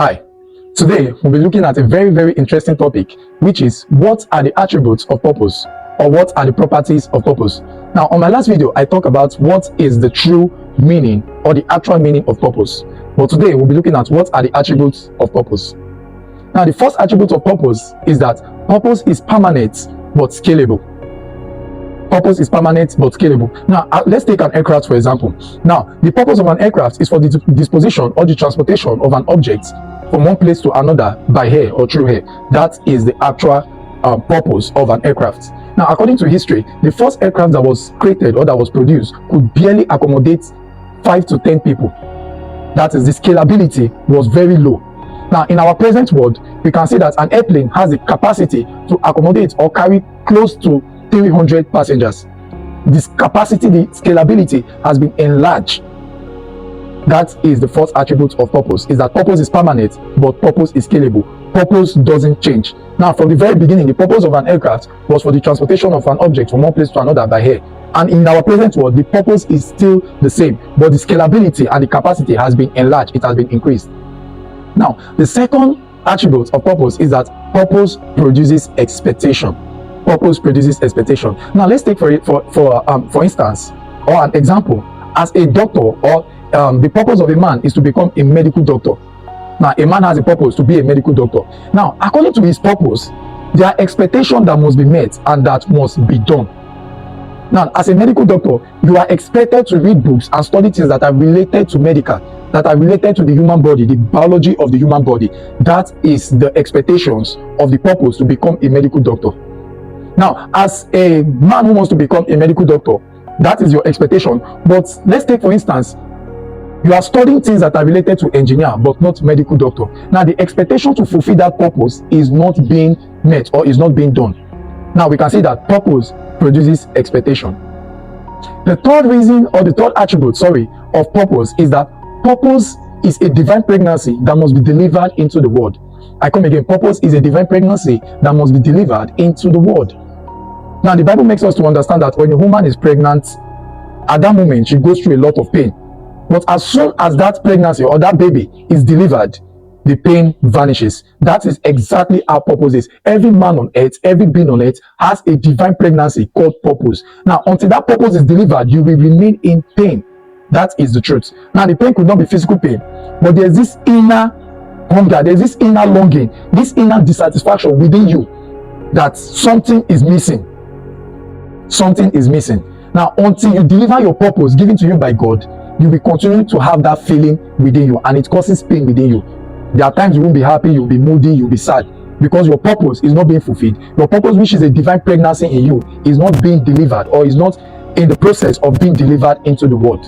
Hi, today we'll be looking at a very interesting topic, which is what are the attributes of purpose, or what are the properties of purpose. Now, on my last video, I talked about what is the true meaning or the actual meaning of purpose. But today we'll be looking at what are the attributes of purpose. Now, the first attribute of purpose is that purpose is permanent but scalable. Purpose is permanent but scalable. Now, let's take an aircraft for example. Now, the purpose of an aircraft is for the disposition or the transportation of an object from one place to another by air or through air. That is the actual purpose of an aircraft. Now, according to history, the first aircraft that was created or that was produced could barely accommodate 5 to 10 people. That is, the scalability was very low. Now, in our present world, we can see that an airplane has the capacity to accommodate or carry close to 300 passengers. This capacity, the scalability has been enlarged. That is the first attribute of purpose, is that purpose is permanent, but purpose is scalable. Purpose doesn't change. Now, from the very beginning, the purpose of an aircraft was for the transportation of an object from one place to another by air. And in our present world, the purpose is still the same, but the scalability and the capacity has been enlarged, it has been increased. Now, the second attribute of purpose is that purpose produces expectation. Purpose produces expectation. Now, let's take for instance, or an example, as a doctor, or the purpose of a man is to become a medical doctor. Now, a man has a purpose to be a medical doctor. Now, according to his purpose, there are expectations that must be met and that must be done. Now, as a medical doctor, you are expected to read books and study things that are related to medical, that are related to the human body, the biology of the human body. That is the expectations of the purpose to become a medical doctor. Now, as a man who wants to become a medical doctor, that is your expectation. But let's take, for instance, you are studying things that are related to engineer, but not medical doctor. Now, the expectation to fulfill that purpose is not being met or is not being done. Now, we can see that purpose produces expectation. The third reason, or the third attribute, of purpose is that purpose is a divine pregnancy that must be delivered into the world. I come again, purpose is a divine pregnancy that must be delivered into the world. Now, the Bible makes us to understand that when a woman is pregnant, at that moment, she goes through a lot of pain. But as soon as that pregnancy or that baby is delivered, the pain vanishes. That is exactly how purpose is. Every man on earth, every being on earth has a divine pregnancy called purpose. Now, until that purpose is delivered, you will remain in pain. That is the truth. Now, the pain could not be physical pain, but there's this inner hunger, there's this inner longing, this inner dissatisfaction within you that something is missing. Something is missing. Now, until you deliver your purpose given to you by God, you will continue to have that feeling within you, and it causes pain within you. There are times you won't be happy, you'll be moody, you'll be sad, because your purpose is not being fulfilled. Your purpose, which is a divine pregnancy in you, is not being delivered, or is not in the process of being delivered into the world.